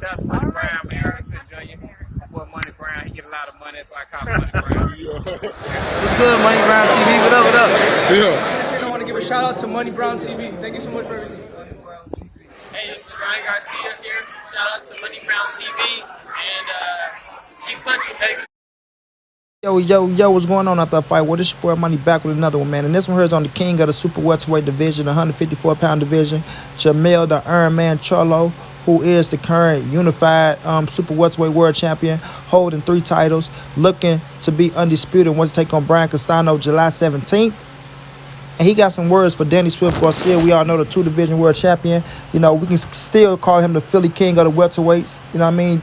Shout out to Money Brown, man. Earl Smith Jr. Boy, Money Brown, he get a lot of money, that's why I call him Money Brown. What's good, Money Brown TV? What up, what up? Yeah. I want to give a shout out to Money Brown TV. Thank you so much for everything. Hey, this is Ryan Garcia here. Shout out to Money Brown TV. And keep punching, baby. Yo, what's going on after the fight? Well, this your boy Money back with another one, man. And this one here is on the king of the super welterweight division, the 154-pound division, Jermell, the Iron Man Charlo, who is the current unified super welterweight world champion, holding 3 titles, looking to be undisputed once he take on Brian Castano July 17th. And he got some words for Danny Swift Garcia. We all know the 2-division world champion. You know, we can still call him the Philly king of the welterweights. You know what I mean?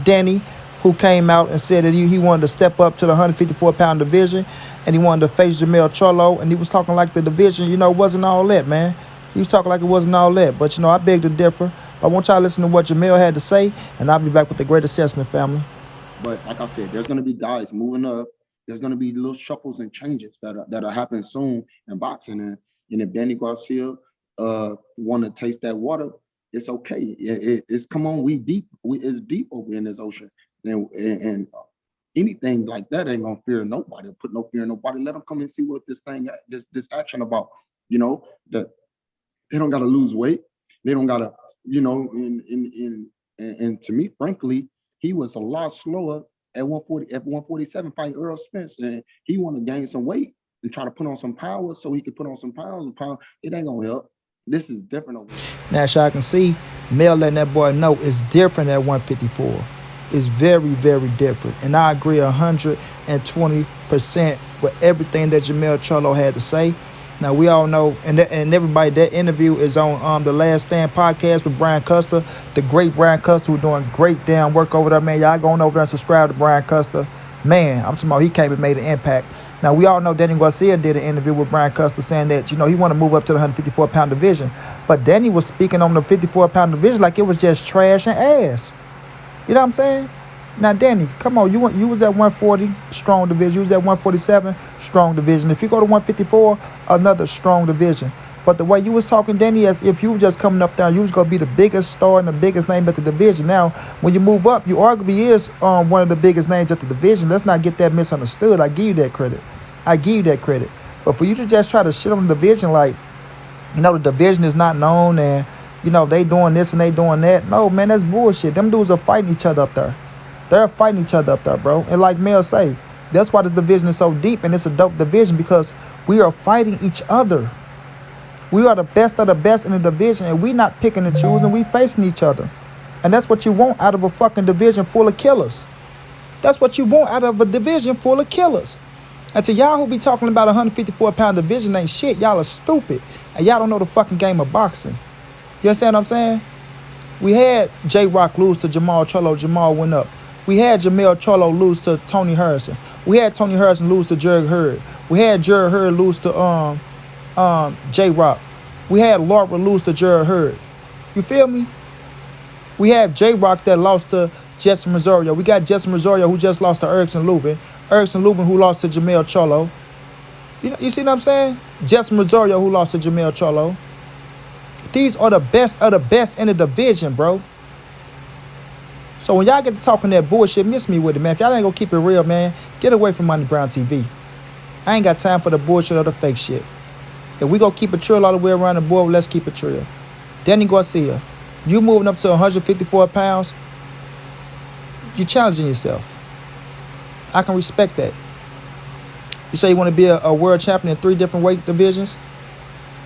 Danny, who came out and said that he wanted to step up to the 154-pound division, and he wanted to face Jermell Charlo, and he was talking like the division, you know, wasn't all that, man. He was talking like it wasn't all that. But, you know, I beg to differ. I want y'all to listen to what Jermell had to say, and I'll be back with the great assessment, family. But like I said, there's going to be guys moving up. There's going to be little shuffles and changes that'll happen soon in boxing. And if Danny Garcia want to taste that water, it's okay. It's come on, it's deep over in this ocean. And anything like that ain't gonna fear nobody. Put no fear in nobody. Let them come and see what this action about. You know, that they don't gotta lose weight. They don't gotta, you know. And to me, frankly, he was a lot slower at 147 fighting Earl Spence, and he want to gain some weight and try to put on some power so he could put on some pounds. It ain't gonna help. This is different over here. Now, as y'all can see, Mel letting that boy know it's different at 154. It's very, very different. And I agree 120% with everything that Jermell Charlo had to say. Now, we all know, and everybody, that interview is on the Last Stand podcast with Brian Custer, the great Brian Custer, who's doing great damn work over there, man. Y'all going over there and subscribe to Brian Custer. Man, I'm talking about he came and made an impact. Now, we all know Danny Garcia did an interview with Brian Custer saying that, you know, he want to move up to the 154-pound division. But Danny was speaking on the 54-pound division like it was just trash and ass. You know what I'm saying? Now, Danny, come on. You was at 140, strong division. You was at 147, strong division. If you go to 154, another strong division. But the way you was talking, Danny, as if you were just coming up there, you was going to be the biggest star and the biggest name at the division. Now, when you move up, you arguably is one of the biggest names at the division. Let's not get that misunderstood. I give you that credit. But for you to just try to shit on the division like, you know, the division is not known and, you know, they doing this and they doing that. No, man, that's bullshit. Them dudes are fighting each other up there. They're fighting each other up there, bro. And like Mel say, that's why this division is so deep and it's a dope division, because we are fighting each other. We are the best of the best in the division, and we not picking and choosing. We facing each other. And that's what you want out of a fucking division full of killers. That's what you want out of a division full of killers. And to y'all who be talking about a 154-pound division ain't shit, y'all are stupid. And y'all don't know the fucking game of boxing. You understand what I'm saying? We had J-Rock lose to Jermell Charlo. Jermell went up. We had Jermell Charlo lose to Tony Harrison. We had Tony Harrison lose to Jared Hurd. We had Jared Hurd lose to J-Rock. We had Laura lose to Jared Hurd. You feel me? We have J-Rock that lost to Jesse Rosario. We got Jesse Rosario who just lost to Erickson Lubin. Erickson Lubin who lost to Jermell Charlo. You see what I'm saying? Jesse Rosario who lost to Jermell Charlo. These are the best of the best in the division, bro. So when y'all get to talking that bullshit, miss me with it, man. If y'all ain't gonna keep it real, man, get away from Money Brown TV. I ain't got time for the bullshit or the fake shit. If we gonna keep it trill all the way around the board, let's keep it trill. Danny Garcia, you moving up to 154 pounds, you challenging yourself. I can respect that. You say you want to be a world champion in 3 different weight divisions?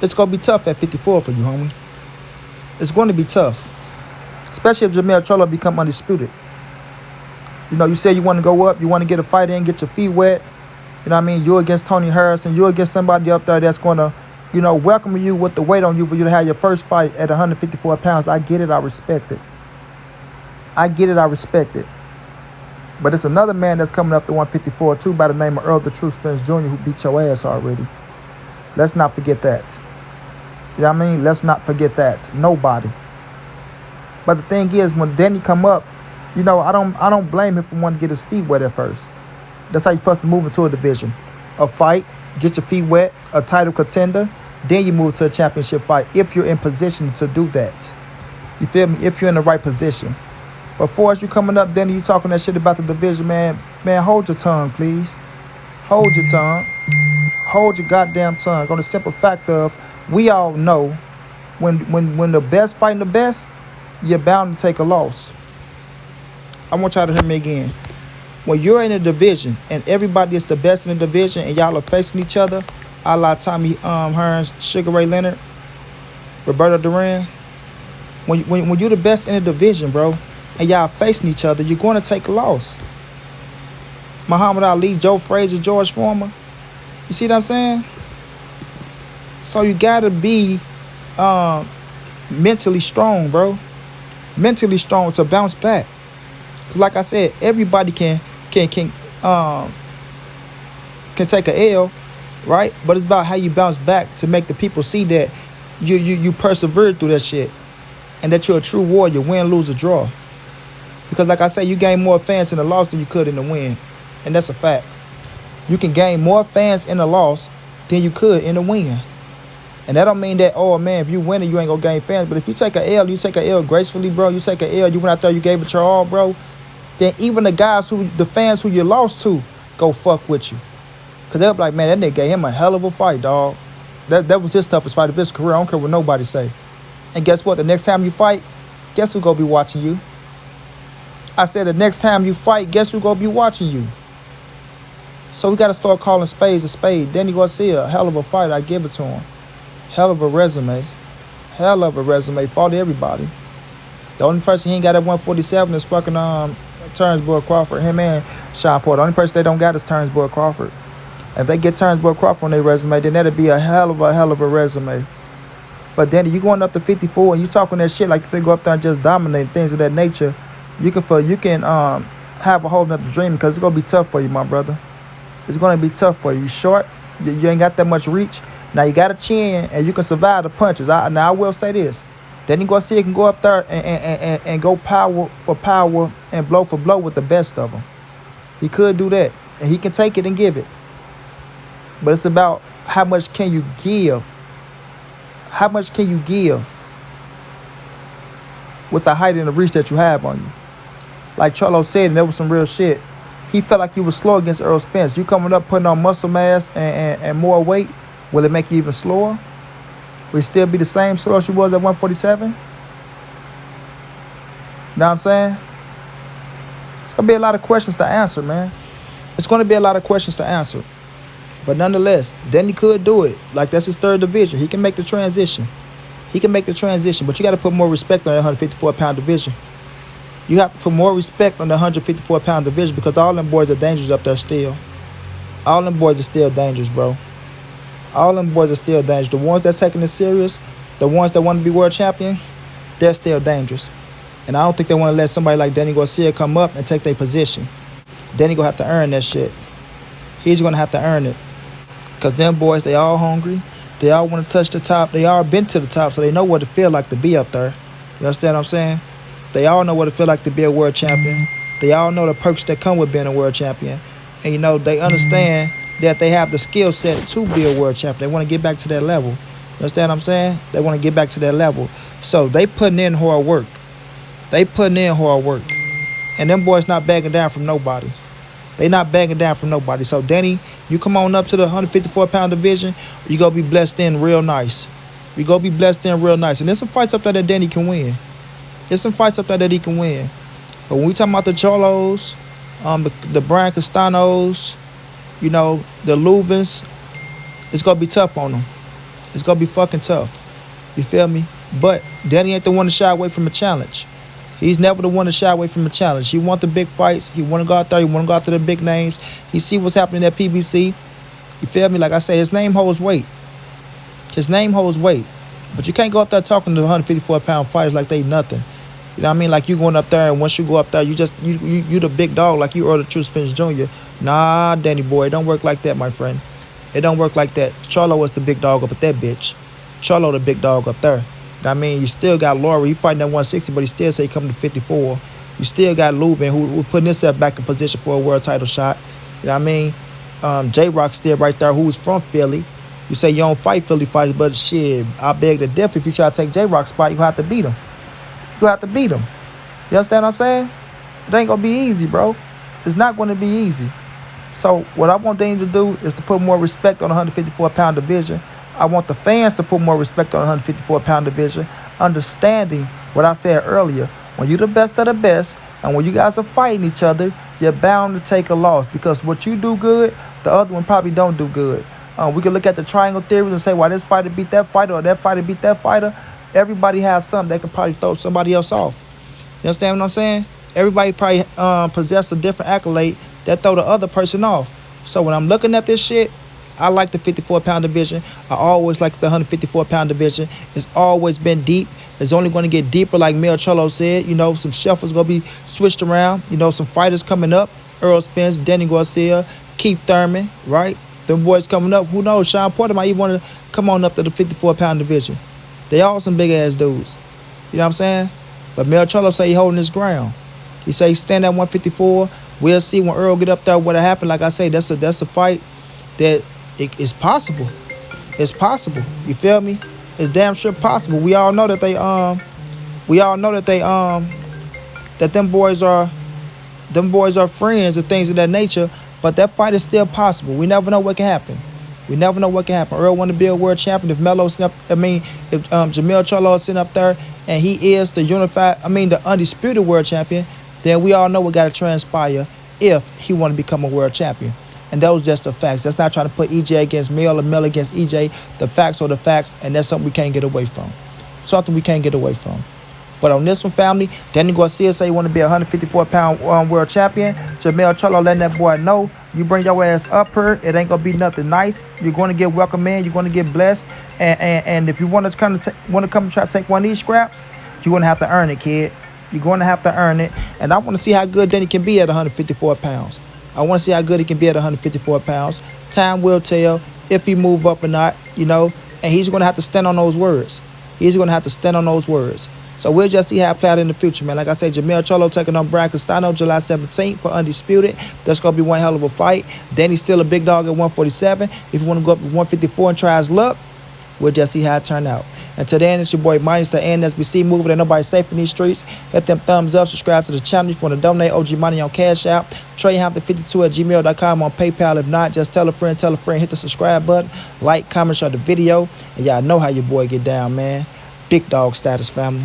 It's gonna be tough at 54 for you, homie. It's going to be tough. Especially if Jermell Charlo become undisputed. You know, you say you want to go up, you want to get a fight in, get your feet wet. You know what I mean? You're against Tony Harrison. You're against somebody up there that's going to, you know, welcome you with the weight on you for you to have your first fight at 154 pounds. I get it. I respect it. But it's another man that's coming up to 154 too by the name of Earl the True Spence Jr. who beat your ass already. Let's not forget that. You know what I mean? Let's not forget that. Nobody. But the thing is, when Danny come up, you know, I don't blame him for wanting to get his feet wet at first. That's how you're supposed to move into a division. A fight, get your feet wet, a title contender, then you move to a championship fight if you're in position to do that. You feel me? If you're in the right position. But for as you coming up, Danny, you talking that shit about the division, man. Man, hold your tongue, please. Hold your tongue. Hold your goddamn tongue. On the simple fact of, we all know when the best fighting the best, you're bound to take a loss. I want y'all to hear me again. When you're in a division and everybody is the best in the division and y'all are facing each other, a la Tommy Hearns, Sugar Ray Leonard, Roberto Duran. When you're the best in the division, bro, and y'all facing each other, you're going to take a loss. Muhammad Ali, Joe Frazier, George Foreman. You see what I'm saying? So you gotta be mentally strong, bro. Mentally strong to bounce back. Cause like I said, everybody can take a L, right? But it's about how you bounce back to make the people see that you persevered through that shit, and that you're a true warrior, win, lose, or draw. Because like I say, you gain more fans in the loss than you could in the win, and that's a fact. You can gain more fans in the loss than you could in the win. And that don't mean that, oh man, if you win it, you ain't gonna gain fans. But if you take a L, you take a L gracefully, bro. You take a L, you went out there, you gave it your all, bro. Then even the fans who you lost to, go fuck with you. Cause they'll be like, man, that nigga gave him a hell of a fight, dog. That was his toughest fight of his career. I don't care what nobody say. And guess what? The next time you fight, guess who gonna be watching you? I said the next time you fight, guess who gonna be watching you? So we gotta start calling spades a spade. Danny Garcia, a hell of a fight. I give it to him. Hell of a resume. Hell of a resume. Fought everybody. The only person he ain't got at 147 is fucking Turnbull Crawford. Him and Sean Porter. The only person they don't got is Turnbull Crawford. If they get Turnbull Crawford on their resume, then that'd be a hell of a resume. But Danny, you going up to 54 and you talking that shit like you finna go up there and just dominate things of that nature. You can have a whole nother dream, because it's gonna be tough for you, my brother. It's gonna be tough for you. You short, you ain't got that much reach. Now you got a chin and you can survive the punches. Now I will say this. Danny Garcia can go up there and go power for power and blow for blow with the best of them. He could do that. And he can take it and give it. But it's about how much can you give. How much can you give with the height and the reach that you have on you? Like Charlo said, and that was some real shit. He felt like he was slow against Earl Spence. You coming up putting on muscle mass and more weight, will it make you even slower? Will you still be the same slow as you was at 147? Know what I'm saying? It's going to be a lot of questions to answer, man. It's going to be a lot of questions to answer. But nonetheless, Danny could do it. Like, that's his third division. He can make the transition. He can make the transition. But you got to put more respect on that 154-pound division. You have to put more respect on the 154-pound division, because all them boys are dangerous up there still. All them boys are still dangerous, bro. All them boys are still dangerous. The ones that's taking it serious, the ones that want to be world champion, they're still dangerous. And I don't think they want to let somebody like Danny Garcia come up and take their position. Danny gonna have to earn that shit. He's gonna have to earn it. Because them boys, they all hungry. They all want to touch the top. They all been to the top, so they know what it feel like to be up there. You understand what I'm saying? They all know what it feel like to be a world champion. They all know the perks that come with being a world champion. And, you know, they understand that they have the skill set to be a world champion. They want to get back to that level. You understand what I'm saying? They want to get back to that level. So they putting in hard work. They putting in hard work. And them boys not backing down from nobody. They not backing down from nobody. So, Danny, you come on up to the 154-pound division, you going to be blessed in real nice. You going to be blessed in real nice. And there's some fights up there that Danny can win. There's some fights up there that he can win. But when we talking about the Charlos, the Brian Castanos, you know, the Lubins, it's going to be tough on them. It's going to be fucking tough. You feel me? But Danny ain't the one to shy away from a challenge. He's never the one to shy away from a challenge. He want the big fights. He want to go out there. He want to go after the big names. He see what's happening at PBC. You feel me? Like I say, his name holds weight. His name holds weight. But you can't go up there talking to 154-pound fighters like they nothing. You know what I mean? Like you going up there, and once you go up there, you the big dog, like you Earl the True Spence Jr. Nah, Danny boy, it don't work like that, my friend. It don't work like that. Charlo was the big dog up at that bitch. Charlo the big dog up there. I mean, you still got Laurie. He fighting at 160, but he still say he coming to 54. You still got Lubin, who putting himself back in position for a world title shot. You know what I mean? J-Rock still right there, who's from Philly. You say you don't fight Philly fighters, but shit, I beg to differ. If you try to take J-Rock's spot, you have to beat him. You have to beat him. You understand what I'm saying? It ain't gonna be easy, bro. It's not gonna be easy. So what I want Danny to do is to put more respect on the 154-pound division. I want the fans to put more respect on the 154-pound division, understanding what I said earlier. When you're the best of the best, and when you guys are fighting each other, you're bound to take a loss, because what you do good, the other one probably don't do good. We can look at the triangle theories and say, why this fighter beat that fighter or that fighter beat that fighter. Everybody has something that can probably throw somebody else off. You understand what I'm saying? Everybody probably possess a different accolade that throw the other person off. So when I'm looking at this shit, I like the 54-pound division. I always like the 154-pound division. It's always been deep. It's only going to get deeper, like Mel Charlo said. You know, some shuffles going to be switched around. You know, some fighters coming up. Earl Spence, Danny Garcia, Keith Thurman, right? Them boys coming up. Who knows? Sean Porter might even want to come on up to the 54-pound division. They all some big-ass dudes. You know what I'm saying? But Mel Charlo say he holding his ground. He say he stand at 154. We'll see when Earl get up there what'll happen. Like I say, that's a fight that it's possible. It's possible. You feel me? It's damn sure possible. We all know that that them boys are friends and things of that nature. But that fight is still possible. We never know what can happen. We never know what can happen. Earl want to be a world champion. If Jermell Charlo is sitting up there and he is the undisputed world champion, then we all know what got to transpire if he want to become a world champion. And those just the facts. That's not trying to put EJ against Mel or Mel against EJ. The facts are the facts, and that's something we can't get away from. Something we can't get away from. But on this one, family, Danny Garcia say he want to be a 154-pound world champion. Jermell Charlo letting that boy know, you bring your ass up here, it ain't gonna be nothing nice. You're going to get welcome in. You're going to get blessed. And if you want to come and try to take one of these scraps, you're going to have to earn it, kid. You're going to have to earn it. And I want to see how good Danny can be at 154 pounds. I want to see how good he can be at 154 pounds. Time will tell if he move up or not, you know. And he's going to have to stand on those words. He's going to have to stand on those words. So we'll just see how it play out in the future, man. Like I said, Jermell Charlo taking on Brian Castano July 17th for Undisputed. That's going to be one hell of a fight. Danny's still a big dog at 147. If you want to go up to 154 and try his luck, we'll just see how it turn out. Until then, it's your boy Money to NSBC moving. Ain't nobody safe in these streets. Hit them thumbs up. Subscribe to the channel if you want to donate. OG Money on Cash App. TreyHampton52@gmail.com on PayPal. If not, just tell a friend. Hit the subscribe button. Like, comment, share the video. And y'all know how your boy get down, man. Big dog status, family.